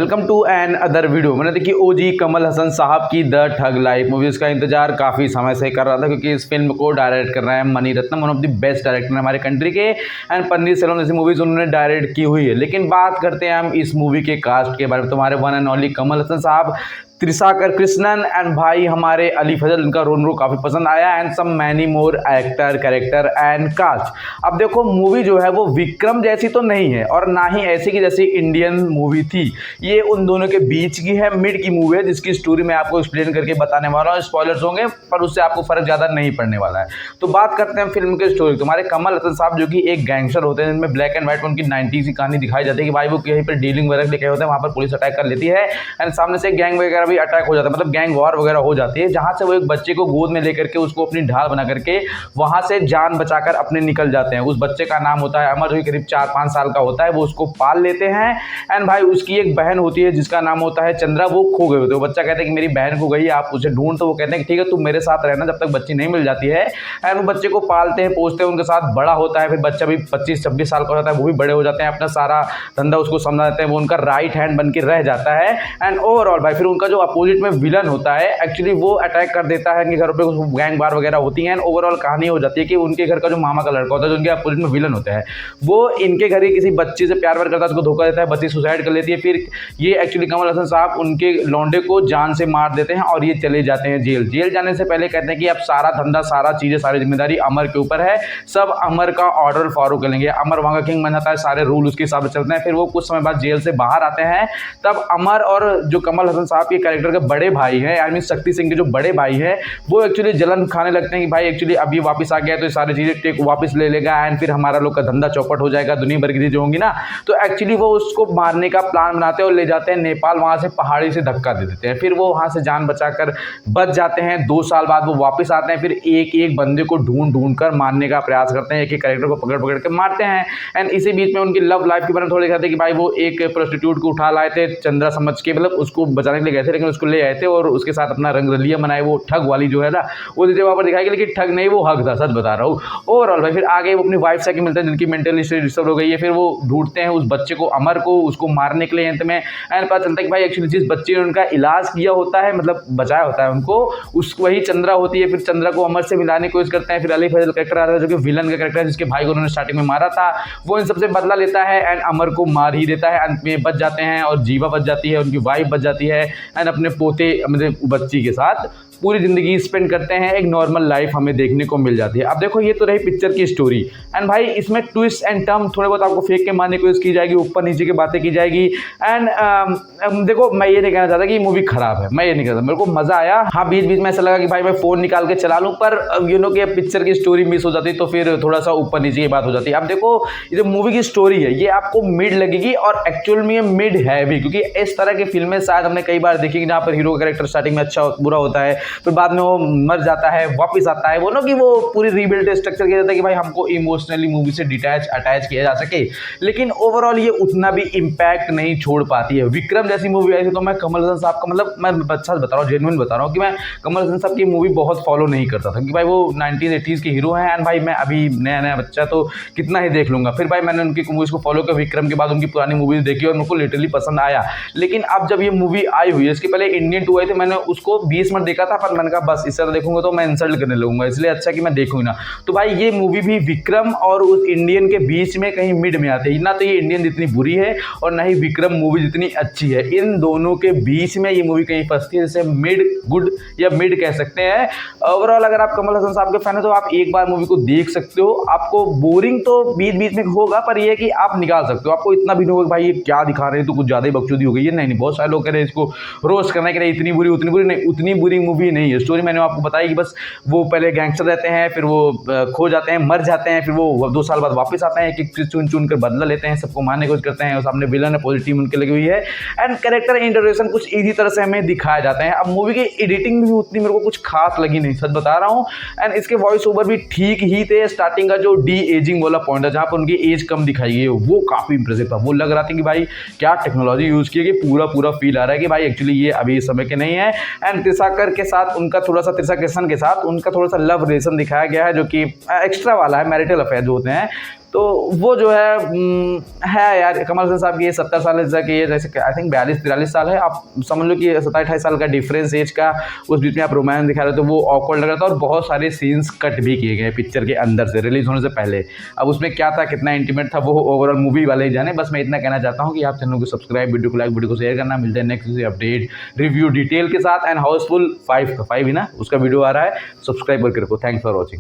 Welcome to another video. मैंने देखी ओजी कमल हसन साहब की द ठग लाइफ मूवी। इसका इंतजार काफ़ी समय से कर रहा था क्योंकि इस फिल्म को डायरेक्ट कर रहे हैं Mani Ratnam, one of the best director हमारे कंट्री के। एंड पन्नीर सेल्वन जैसी मूवीज उन्होंने डायरेक्ट की हुई है। लेकिन बात करते हैं हम इस मूवी के कास्ट के बारे में। तुम्हारे one and only Kamal Haasan साहब, त्रिशाकर कृष्णन एंड भाई हमारे अली फजल, इनका रोल काफ़ी पसंद आया। And some many more actor character and cast. अब देखो मूवी जो है वो विक्रम जैसी तो नहीं है और ना ही ऐसी की जैसी इंडियन मूवी थी। ये उन दोनों के बीच की है, मिड की मूवी है, जिसकी स्टोरी मैं आपको एक्सप्लेन करके बताने वाला हूँ। स्पॉयलर्स होंगे पर उससे आपको फर्क ज़्यादा नहीं पड़ने वाला है। तो बात करते हैं फिल्म की स्टोरी। तुम्हारे कमल हसन साहब जो कि एक गैंगस्टर होते हैं, जिनमें ब्लैक एंड व्हाइट उनकी 90s की कहानी दिखाई जाती है कि भाई वो कहीं पर डीलिंग वगैरह लेके होते हैं, वहाँ पर पुलिस अटैक कर लेती है एंड सामने से गैंग वगैरह भी अटैक हो जाता है, मतलब गैंग वॉर वगैरह हो जाती है, जहां से वो एक बच्चे को गोद में लेकर के उसको अपनी ढाल बना करके वहां से जान बचाकर अपने निकल जाते हैं। उस बच्चे का नाम होता है अमर, जो करीब 4-5 साल का होता है। वो उसको पाल लेते हैं एंड भाई उसकी एक बहन होती है जिसका नाम होता है चंद्रा, वो खो गए होते हैं। बच्चा कहता है कि मेरी बहन खो गई, आप उसे ढूंढ। तो वो कहते हैं कि ठीक है तुम मेरे साथ रहना जब तक बच्ची नहीं मिल जाती है। एंड वो बच्चे को पालते हैं, पोसते हैं, उनके साथ बड़ा होता है। फिर बच्चा भी 25-26 साल का होता है, वो भी बड़े हो जाते हैं, अपना सारा धंधा उसको संभाल देते हैं, वो उनका राइट हैंड बन के रह जाता है। एंड ओवरऑल भाई फिर उनका जो अपोजिट में विलन होता है, एक्चुअली वो अटैक कर देता है इनके घर पे, गैंग वार वगैरह होती हैं। ओवरऑल कहानी हो जाती है कि उनके घर का जो मामा का लड़का होता है, जो उनके अपोजिट में विलन होता है, वो इनके घर ही किसी बच्ची से प्यार वार करता है, उसको धोखा देता है, बच्ची सुसाइड कर लेती है। फिर ये एक्चुअली कमल हसन साहब उनके लौंडे को जान से मार देते हैं और ये चले जाते हैं जेल। जेल जाने से पहले कहते हैं कि अब सारा धंधा, सारा चीजें, सारी जिम्मेदारी अमर के ऊपर है, सब अमर का ऑर्डर फॉलो करेंगे। अमर वहां का किंग बन जाता है, सारे रूल उसके हिसाब से चलते हैं। फिर वो कुछ समय बाद जेल से बाहर आते हैं, तब अमर और जो कमल हसन साहब के कैरेक्टर के बड़े भाई हैं, आई मीन शक्ति सिंह के जो बड़े भाई है, वो एक्चुअली जलन खाने लगते हैं कि भाई एक्चुअली अभी वापस आ गया तो ये सारी चीजें टेक वापस ले लेगा एंड फिर हमारा लोग का धंधा चौपट हो जाएगा, दुनिया भर की चीजें होंगी ना। तो एक्चुअली वो उसको मारने का प्लान बनाते हैं और ले जाते हैं नेपाल, वहां से पहाड़ी से धक्का दे देते हैं। फिर वो वहां से जान बचाकर बच जाते हैं। 2 साल बाद वो वापस आते हैं, फिर एक एक बंदे को ढूंढ कर मारने का प्रयास करते हैं, एक एक कैरेक्टर को पकड़ पकड़ के मारते हैं। एंड इसी बीच में उनकी लव लाइफ के बारे में थोड़ा दिखाते हैं कि भाई वो एक प्रोस्टिट्यूट को उठा लाए थे चंद्रा समझ के, मतलब उसको बचाने के लिए गए थे, लेकिन उसको ले आए थे और उसके साथ अपना रंग रलिया बनाए। वो ठग वाली जो है ना, वो चीजें वहां पर दिखाई, लेकिन ठग नहीं, वो हक था, सच बता रहा हूँ। ओवरऑल भाई फिर आगे वो अपनी वाइफ से मिलते हैं जिनकी मेंटली स्टेट डिस्टर्ब हो गई है। फिर वो ढूंढते हैं उस बच्चे को, अमर को, उसको मारने के लिए अंत में। एंड पता चलता है कि भाई एक्चुअली जिस बच्चे ने उनका इलाज किया होता है, मतलब बचाया होता है उनको, उस वही चंद्रा होती है। फिर चंद्रा को अमर से मिलाने की कोशिश करते हैं। फिर अली फजल कैरेक्टर आता है जो कि विलन का कैरेक्टर है, जिसके भाई को उन्होंने स्टार्टिंग में मारा था, वो इन सबसे बदला लेता है एंड अमर को मार ही देता है। अंत में बच जाते हैं और जीवा बच जाती है, उनकी वाइफ बच जाती है एंड अपने पोते मतलब बच्ची के साथ पूरी जिंदगी स्पेंड करते हैं। एक नॉर्मल लाइफ हमें देखने को मिल जाती है। अब देखो ये तो रही पिक्चर की स्टोरी एंड भाई इसमें ट्विस्ट एंड टर्म थोड़े बहुत आपको फेंक के मारने की कोशिश की जाएगी, ऊपर नीचे की बातें की जाएगी। एंड देखो मैं ये नहीं कहना चाहता कि ये मूवी खराब है, मैं ये नहीं कहता, मेरे को मजा आया। हाँ बीच बीच में ऐसा लगा कि भाई मैं फोन निकाल के चला लूँ, पर यू नो कि पिक्चर की स्टोरी मिस हो जाती तो फिर थोड़ा सा ऊपर नीचे की बात हो जाती है। अब देखो ये जो मूवी की स्टोरी है ये आपको मिड लगेगी और एक्चुअल में ये मिड है भी, क्योंकि इस तरह की फिल्में शायद हमने कई बार देखी जहाँ पर हीरो का कैरेक्टर स्टार्टिंग में अच्छा बुरा होता है, फिर बाद में वो मर जाता है, वापस आता है, वो ना कि वो पूरी रीबिल्ड स्ट्रक्चर किया जाता है कि भाई हमको इमोशनली मूवी से अटैच किया जा सके। लेकिन ओवरऑल ये उतना भी इम्पैक्ट नहीं छोड़ पाती है। विक्रम जैसी मूवी आई थी तो मैं कमल हसन साहब का, मतलब मैं अच्छा बता रहा हूँ, जेन्युइन बता रहा हूँ कि मैं कमल हसन साहब की मूवी बहुत फॉलो नहीं करता था, कि भाई वो 90s-80s के हीरो हैं एंड भाई मैं अभी नया नया बच्चा तो कितना ही देख लूंगा। फिर भाई मैंने उनकी मूवीज को फॉलो किया, विक्रम के बाद उनकी पुरानी मूवीज देखी और मेरे को लिटरली पसंद आया। लेकिन अब जब ये मूवी आई हुई है, इसके पहले इंडियन 2 आई थी, मैंने उसको 20 मिनट देखा था, पर मैंने कहा बस इस तरह देखूंगा तो मैं इंसल्ट करने लगूंगा, इसलिए अच्छा कि मैं देखूँ ना। तो भाई ये मूवी भी विक्रम और उस इंडियन के बीच में कहीं मिड में आती है। ना तो ये इंडियन जितनी बुरी है और ना ही विक्रम मूवी जितनी अच्छी है, इन दोनों के बीच में ये मूवी कहीं फंसती है, जैसे मिड गुड या मिड कह सकते हैं। ओवरऑल अगर आप कमल हसन साहब के फैन हो तो आप एक बार मूवी को देख सकते हो। आपको बोरिंग तो बीच बीच में होगा, पर यह है कि आप निकाल सकते हो। आपको इतना भी नहीं होगा भाई ये क्या दिखा रहे हैं, तो कुछ ज्यादा ही बकचोदी हो गई है, नहीं। बहुत सारे लोग कह रहे हैं इसको रोस्ट करने के लिए इतनी बुरी उतनी बुरी नहीं, उतनी बुरी मूवी नहीं है। स्टोरी मैंने आपको बताई कि बस वो पहले गैंगस्टर रहते हैं, फिर वो खो जाते हैं, मर जाते हैं, फिर वो 2 साल बाद वापस आते हैं, एक चुन चुन कर बदला लेते हैं, सबको मारने की कोशिश करते हैं, सामने विलन है, पूरी टीम उनके लगी हुई है एंड कैरेक्टर इंट्रोडक्शन कुछ इजी तरह से हमें दिखाए जाते हैं। अब मूवी की एडिटिंग भी उतनी मेरे को कुछ खास लगी नहीं, सच बता रहा हूँ। एंड इसके वॉइस ओवर भी ठीक ही थे। स्टार्टिंग का जो डी एजिंग वाला पॉइंट है, जहाँ पर उनकी एज कम दिखाई गई है, वो काफी इंप्रेसिव था। वो लग रहा था कि भाई क्या टेक्नोलॉजी यूज की है, कि पूरा फील आ रहा है कि भाई एक्चुअली ये अभी इस समय के नहीं है। एंड त्रिशाकर के साथ उनका थोड़ा सा, त्रिशा कृष्णन के साथ उनका थोड़ा सा लव रिलेशन दिखाया गया है, जो कि एक्स्ट्रा वाला है, मैरिटल अफेयर जो होते हैं। तो वो जो है यार कमल हसन साहब की ये 70 साल तक ये जैसे आई थिंक 42-43 साल है, आप समझ लो कि 27-28 साल का डिफरेंस एज का उस बीच में आप रोमांस दिखा रहे हो तो वो ऑकवर्ड लग रहा था। और बहुत सारे सीन्स कट भी किए गए पिक्चर के अंदर से रिलीज होने से पहले। अब उसमें क्या था, कितना इंटीमेट था, वो ओवरऑल मूवी वाले ही जाने। बस मैं इतना कहना चाहता हूँ कि आप चैनल को सब्सक्राइब, वीडियो को लाइक, वीडियो को शेयर करना। मिलते हैं नेक्स्ट अपडेट रिव्यू डिटेल के साथ। एंड हाउसफुल 5 ही ना उसका वीडियो आ रहा है, सब्सक्राइब करके रखो। Thanks for watching.